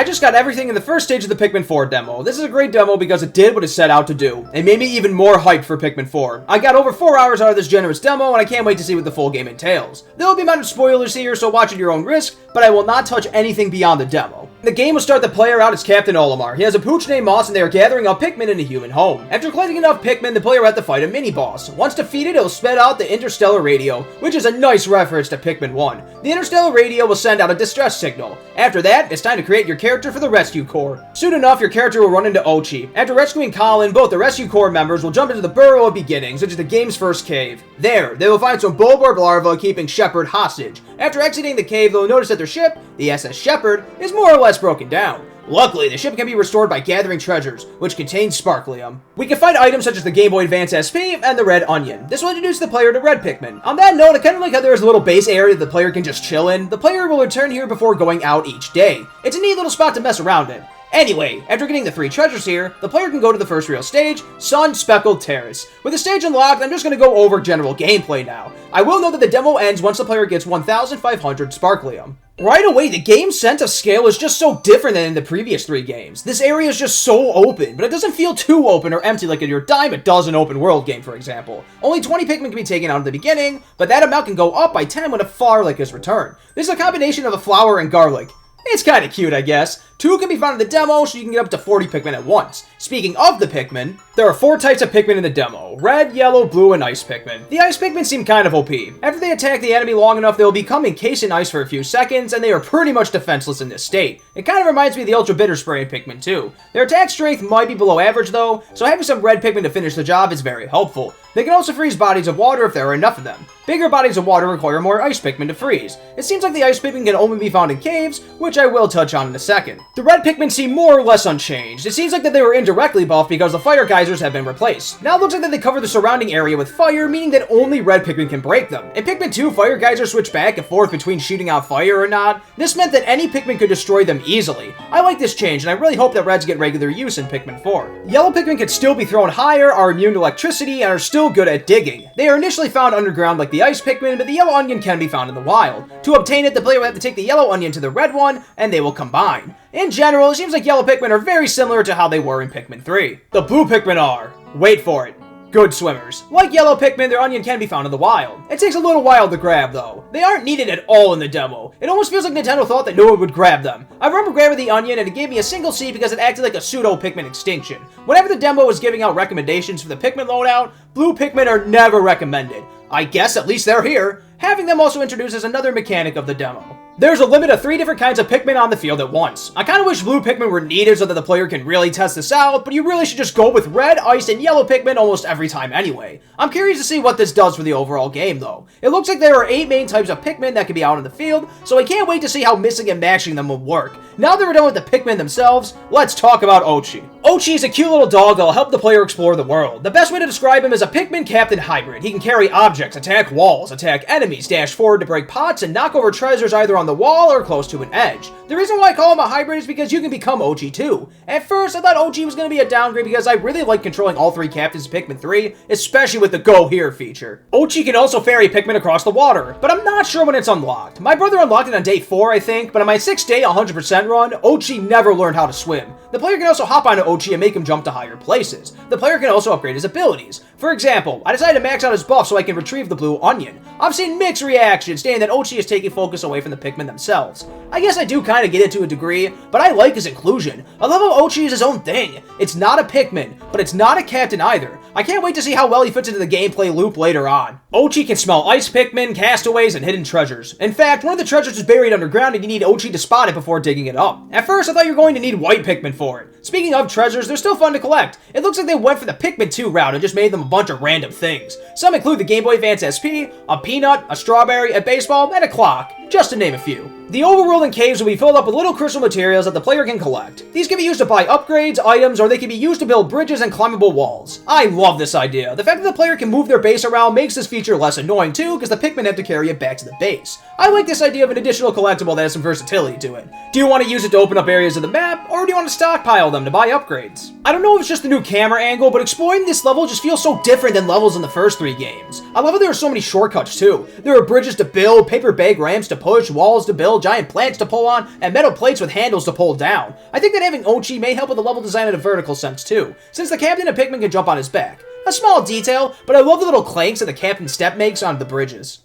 I just got everything in the first stage of the Pikmin 4 demo. This is a great demo because it did what it set out to do. It made me even more hyped for Pikmin 4. I got over 4 hours out of this generous demo, and I can't wait to see what the full game entails. There will be amount of spoilers here, so watch at your own risk, but I will not touch anything beyond the demo. The game will start the player out as Captain Olimar. He has a pooch named Moss, and they are gathering up Pikmin in a human home. After collecting enough Pikmin, the player will have to fight a mini-boss. Once defeated, it will spit out the interstellar radio, which is a nice reference to Pikmin 1. The interstellar radio will send out a distress signal. After that, it's time to create your character for the rescue corps. Soon enough, your character will run into Oatchi. After rescuing Colin, both the rescue corps members will jump into the Burrow of Beginnings, which is the game's first cave. There, they will find some bulborb larvae keeping Shepard hostage. After exiting the cave, they'll notice that their ship, the SS Shepard, is more or less broken down. Luckily, the ship can be restored by gathering treasures, which contain Sparklium. We can find items such as the Game Boy Advance SP and the Red Onion. This will introduce the player to Red Pikmin. On that note, I kind of like how there is a little base area that the player can just chill in. The player will return here before going out each day. It's a neat little spot to mess around in. Anyway, after getting the 3 treasures here, the player can go to the first real stage, Sun Speckled Terrace. With the stage unlocked, I'm just going to go over general gameplay now. I will note that the demo ends once the player gets 1,500 Sparklium. Right away, the game's sense of scale is just so different than in the previous 3 games. This area is just so open, but it doesn't feel too open or empty like in your dime a dozen open world game, for example. Only 20 Pikmin can be taken out at the beginning, but that amount can go up by 10 when a Flowerlick is returned. This is a combination of a flower and garlic. It's kinda cute, I guess. 2 can be found in the demo, so you can get up to 40 Pikmin at once. Speaking of the Pikmin, there are 4 types of Pikmin in the demo. Red, yellow, blue, and ice Pikmin. The ice Pikmin seem kind of OP. After they attack the enemy long enough, they will become encased in ice for a few seconds, and they are pretty much defenseless in this state. It kind of reminds me of the Ultra Bitter Spray in Pikmin 2. Their attack strength might be below average though, so having some red Pikmin to finish the job is very helpful. They can also freeze bodies of water if there are enough of them. Bigger bodies of water require more ice Pikmin to freeze. It seems like the ice Pikmin can only be found in caves, which I will touch on in a second. The red Pikmin seem more or less unchanged. It seems like that they were indirectly buffed because the fire geysers have been replaced. Now it looks like that they cover the surrounding area with fire, meaning that only red Pikmin can break them. In Pikmin 2, fire geysers switch back and forth between shooting out fire or not. This meant that any Pikmin could destroy them easily. I like this change, and I really hope that reds get regular use in Pikmin 4. Yellow Pikmin can still be thrown higher, are immune to electricity, and are still good at digging. They are initially found underground like the ice Pikmin, but the yellow onion can be found in the wild. To obtain it, the player will have to take the yellow onion to the red one, and they will combine. In general, it seems like yellow Pikmin are very similar to how they were in Pikmin 3. The blue Pikmin are, wait for it, good swimmers. Like yellow Pikmin, their onion can be found in the wild. It takes a little while to grab though. They aren't needed at all in the demo. It almost feels like Nintendo thought that no one would grab them. I remember grabbing the onion and it gave me a single C because it acted like a pseudo Pikmin extinction. Whenever the demo was giving out recommendations for the Pikmin loadout, blue Pikmin are never recommended. I guess at least they're here. Having them also introduces another mechanic of the demo. There's a limit of 3 different kinds of Pikmin on the field at once. I kinda wish blue Pikmin were needed so that the player can really test this out, but you really should just go with red, ice, and yellow Pikmin almost every time anyway. I'm curious to see what this does for the overall game though. It looks like there are 8 main types of Pikmin that can be out in the field, so I can't wait to see how mixing and matching them will work. Now that we're done with the Pikmin themselves, let's talk about Oatchi. Oatchi is a cute little dog that'll help the player explore the world. The best way to describe him is a Pikmin Captain hybrid. He can carry objects, attack walls, attack enemies, dash forward to break pots, and knock over treasures either on the wall or close to an edge. The reason why I call him a hybrid is because you can become Oatchi too. At first, I thought Oatchi was going to be a downgrade because I really like controlling all 3 captains in Pikmin 3, especially with the Go Here feature. Oatchi can also ferry Pikmin across the water, but I'm not sure when it's unlocked. My brother unlocked it on day 4, I think, but on my 6th day 100% run, Oatchi never learned how to swim. The player can also hop onto Oatchi and make him jump to higher places. The player can also upgrade his abilities. For example, I decided to max out his buff so I can retrieve the blue onion. I've seen mixed reactions stating that Oatchi is taking focus away from the Pikmin themselves. I guess I do kind of get it to a degree, but I like his inclusion. I love how Oatchi is his own thing. It's not a Pikmin, but it's not a captain either. I can't wait to see how well he fits into the gameplay loop later on. Oatchi can smell ice Pikmin, castaways, and hidden treasures. In fact, one of the treasures is buried underground and you need Oatchi to spot it before digging it up. At first, I thought you were going to need white Pikmin for it. Speaking of treasures, they're still fun to collect. It looks like they went for the Pikmin 2 route and just made them a bunch of random things. Some include the Game Boy Advance SP, a peanut, a strawberry, a baseball, and a clock, just to name a few. The overworld and caves will be filled up with little crystal materials that the player can collect. These can be used to buy upgrades, items, or they can be used to build bridges and climbable walls. I love this idea. The fact that the player can move their base around makes this feature less annoying too, because the Pikmin have to carry it back to the base. I like this idea of an additional collectible that has some versatility to it. Do you want to use it to open up areas of the map, or do you want to stockpile them to buy upgrades? I don't know if it's just the new camera angle, but exploring this level just feels so different than levels in the first 3 games. I love how there are so many shortcuts too. There are bridges to build, paper bag ramps to push, walls to build, giant plants to pull on, and metal plates with handles to pull down. I think that having Oatchi may help with the level design in a vertical sense too, since the captain of Pikmin can jump on his back. A small detail, but I love the little clanks that the captain's step makes on the bridges.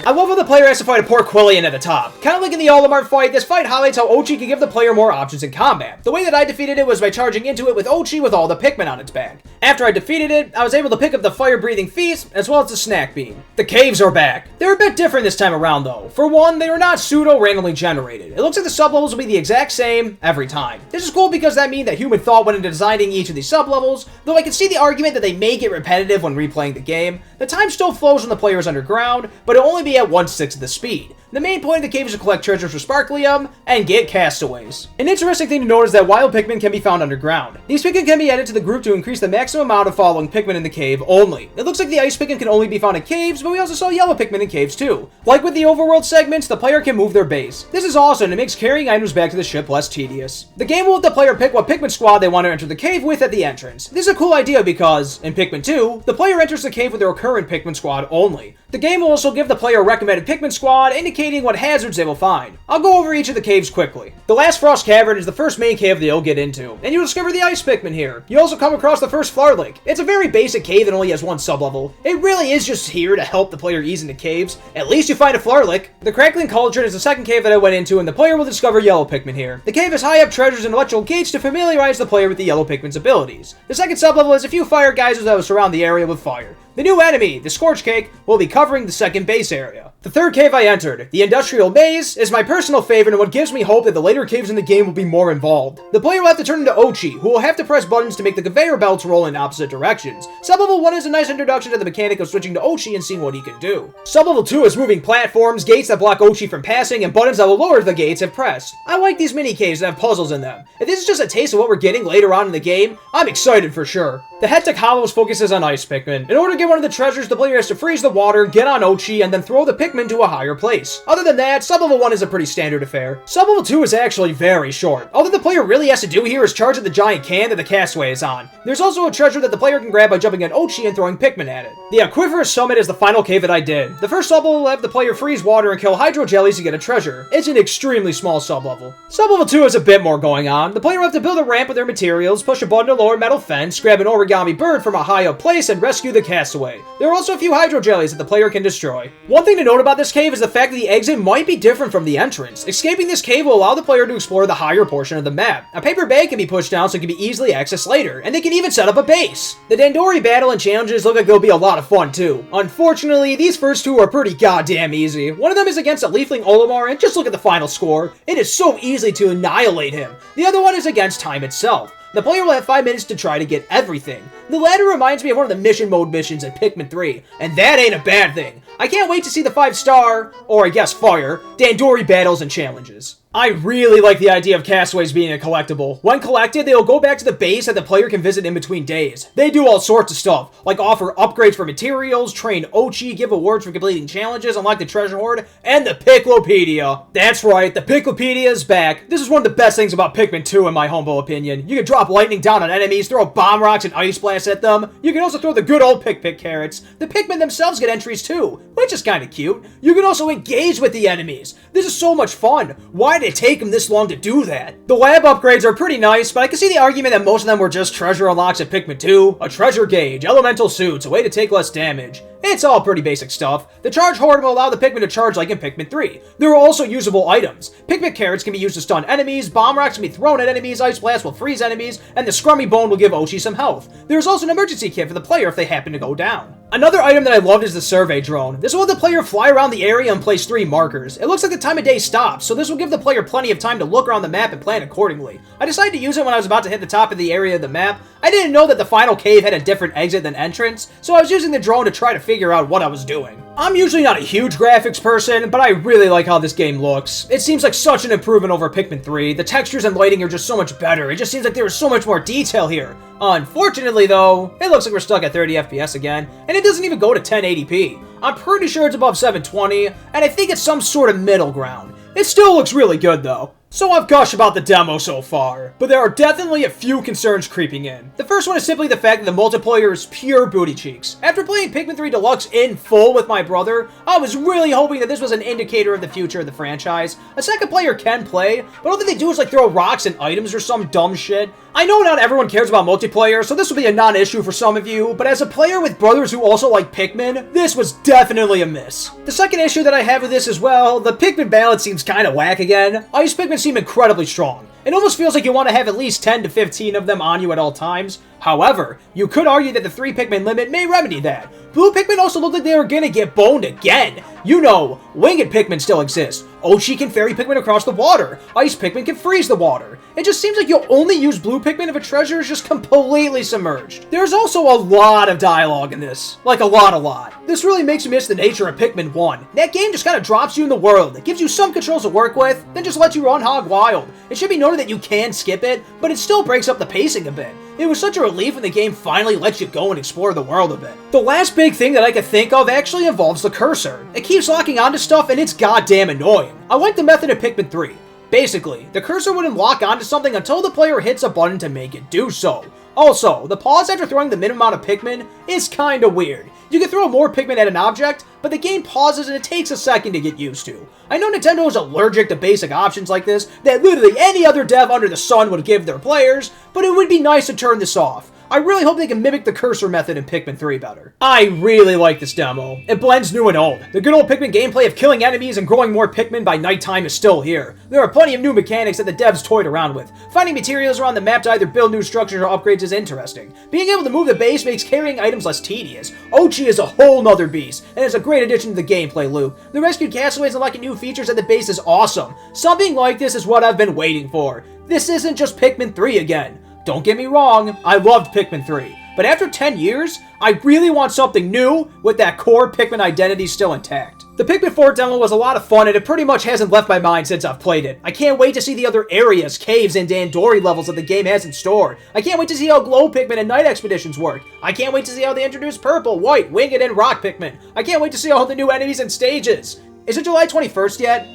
I love how the player has to fight a poor Quillian at the top. Kind of like in the Olimar fight, this fight highlights how Oatchi can give the player more options in combat. The way that I defeated it was by charging into it with Oatchi with all the Pikmin on its back. After I defeated it, I was able to pick up the fire-breathing feast, as well as the snack bean. The caves are back. They're a bit different this time around though. For one, they are not pseudo-randomly generated. It looks like the sublevels will be the exact same every time. This is cool because that means that human thought went into designing each of these sublevels, though I can see the argument that they may get repetitive when replaying the game. The time still flows when the player is underground, but it'll only be at 1/6 of the speed. The main point of the cave is to collect treasures for Sparklium and get Castaways. An interesting thing to note is that wild Pikmin can be found underground. These Pikmin can be added to the group to increase the maximum amount of following Pikmin in the cave only. It looks like the ice Pikmin can only be found in caves, but we also saw yellow Pikmin in caves too. Like with the overworld segments, the player can move their base. This is awesome and it makes carrying items back to the ship less tedious. The game will let the player pick what Pikmin squad they want to enter the cave with at the entrance. This is a cool idea because, in Pikmin 2, the player enters the cave with their current Pikmin squad only. The game will also give the player a recommended Pikmin squad, indicating what hazards they will find. I'll go over each of the caves quickly. The Last Frost Cavern is the first main cave that you'll get into, and you'll discover the Ice Pikmin here. You also come across the first Flower Lake. It's a very basic cave that only has one sublevel. It really is just here to help the player ease into caves. At least you find a Flower Lake. The Crackling Cauldron is the second cave that I went into, and the player will discover yellow Pikmin here. The cave has high up treasures and electrical gates to familiarize the player with the yellow Pikmin's abilities. The second sublevel has a few fire geysers that will surround the area with fire. The new enemy, the Scorch Cake, will be covering the second base area. The third cave I entered, the Industrial Maze, is my personal favorite and what gives me hope that the later caves in the game will be more involved. The player will have to turn into Oatchi, who will have to press buttons to make the conveyor belts roll in opposite directions. Sublevel 1 is a nice introduction to the mechanic of switching to Oatchi and seeing what he can do. Sublevel 2 is moving platforms, gates that block Oatchi from passing, and buttons that will lower the gates if pressed. I like these mini caves that have puzzles in them. If this is just a taste of what we're getting later on in the game, I'm excited for sure. The Hectic Hollows focuses on Ice Pikmin. In order to get one of the treasures, the player has to freeze the water, get on Oatchi, and then throw the Pikmin to a higher place. Other than that, Sublevel 1 is a pretty standard affair. Sublevel 2 is actually very short. All that the player really has to do here is charge at the giant can that the Castaway is on. There's also a treasure that the player can grab by jumping on Oatchi and throwing Pikmin at it. The Aquiferous Summit is the final cave that I did. The first sublevel will have the player freeze water and kill Hydro Jellies to get a treasure. It's an extremely small sublevel. Sublevel 2 has a bit more going on. The player will have to build a ramp with their materials, push a button to lower a metal fence, grab an origami bird from a high up place, and rescue the Castaway. There are also a few Hydro Jellies that the player can destroy. One thing to note about this cave is the fact that the exit might be different from the entrance. Escaping this cave will allow the player to explore the higher portion of the map. A paper bag can be pushed down so it can be easily accessed later, and they can even set up a base. The Dandori battle and challenges look like they'll be a lot of fun too. Unfortunately, these first two are pretty goddamn easy. One of them is against a Leafling Olimar, and just look at the final score. It is so easy to annihilate him. The other one is against time itself. The player will have 5 minutes to try to get everything. The latter reminds me of one of the mission mode missions in Pikmin 3, and that ain't a bad thing. I can't wait to see the 5-star, or I guess fire, Dandori battles and challenges. I really like the idea of Castaways being a collectible. When collected, they will go back to the base that the player can visit in between days. They do all sorts of stuff, like offer upgrades for materials, train Oatchi, give awards for completing challenges, unlock the treasure hoard, and the Piklopedia. That's right, the Piklopedia is back. This is one of the best things about Pikmin 2 in my humble opinion. You can drop lightning down on enemies, throw bomb rocks and ice blasts at them. You can also throw the good old Pick carrots. The Pikmin themselves get entries too, which is kinda cute. You can also engage with the enemies. This is so much fun. Why did it take them this long to do that? The lab upgrades are pretty nice, but I can see the argument that most of them were just treasure unlocks at Pikmin 2, a treasure gauge, elemental suits, a way to take less damage. It's all pretty basic stuff. The charge hoard will allow the Pikmin to charge like in Pikmin 3. There are also usable items. Pikmin carrots can be used to stun enemies, bomb rocks can be thrown at enemies, ice blast will freeze enemies, and the scrummy bone will give Oatchi some health. There's also an emergency kit for the player if they happen to go down. Another item that I loved is the survey drone. This will let the player fly around the area and place 3 markers. It looks like the time of day stops, so this will give the player plenty of time to look around the map and plan accordingly. I decided to use it when I was about to hit the top of the area of the map. I didn't know that the final cave had a different exit than entrance, so I was using the drone to try to figure out what I was doing. I'm usually not a huge graphics person, but I really like how this game looks. It seems like such an improvement over Pikmin 3. The textures and lighting are just so much better. It just seems like there is so much more detail here. Unfortunately though, it looks like we're stuck at 30 FPS again, and it doesn't even go to 1080p. I'm pretty sure it's above 720, and I think it's some sort of middle ground. It still looks really good though. So I've gushed about the demo so far, but there are definitely a few concerns creeping in. The first one is simply the fact that the multiplayer is pure booty cheeks. After playing Pikmin 3 Deluxe in full with my brother, I was really hoping that this was an indicator of the future of the franchise. A second player can play, but all that they do is like throw rocks and items or some dumb shit. I know not everyone cares about multiplayer, so this will be a non-issue for some of you, but as a player with brothers who also like Pikmin, this was definitely a miss. The second issue that I have with this as well, the Pikmin balance seems kinda whack again. Ice Pikmin seem incredibly strong. It almost feels like you want to have at least 10 to 15 of them on you at all times. However, you could argue that the 3 Pikmin limit may remedy that. Blue Pikmin also looked like they were gonna get boned again. You know, winged Pikmin still exist. Oatchi can ferry Pikmin across the water. Ice Pikmin can freeze the water. It just seems like you'll only use blue Pikmin if a treasure is just completely submerged. There's also a lot of dialogue in this. Like a lot. This really makes me miss the nature of Pikmin 1. That game just kind of drops you in the world. It gives you some controls to work with, then just lets you run hog wild. It should be noted that you can skip it, but it still breaks up the pacing a bit. It was such a relief when the game finally lets you go and explore the world a bit. The last big thing that I could think of actually involves the cursor. It keeps locking onto stuff and it's goddamn annoying. I like the method of Pikmin 3. Basically, the cursor wouldn't lock onto something until the player hits a button to make it do so. Also, the pause after throwing the minimum amount of Pikmin is kinda weird. You can throw more Pikmin at an object, but the game pauses and it takes a second to get used to. I know Nintendo is allergic to basic options like this that literally any other dev under the sun would give their players, but it would be nice to turn this off. I really hope they can mimic the cursor method in Pikmin 3 better. I really like this demo. It blends new and old. The good old Pikmin gameplay of killing enemies and growing more Pikmin by nighttime is still here. There are plenty of new mechanics that the devs toyed around with. Finding materials around the map to either build new structures or upgrades is interesting. Being able to move the base makes carrying items less tedious. Oatchi is a whole nother beast, and it's a great addition to the gameplay loop. The rescued Castaways unlocking new features at the base is awesome. Something like this is what I've been waiting for. This isn't just Pikmin 3 again. Don't get me wrong, I loved Pikmin 3, but after 10 years, I really want something new with that core Pikmin identity still intact. The Pikmin 4 demo was a lot of fun and it pretty much hasn't left my mind since I've played it. I can't wait to see the other areas, caves, and Dandori levels that the game has in store. I can't wait to see how Glow Pikmin and Night Expeditions work. I can't wait to see how they introduce Purple, White, Winged, and Rock Pikmin. I can't wait to see all the new enemies and stages. Is it July 21st yet?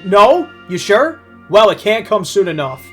No? You sure? Well, it can't come soon enough.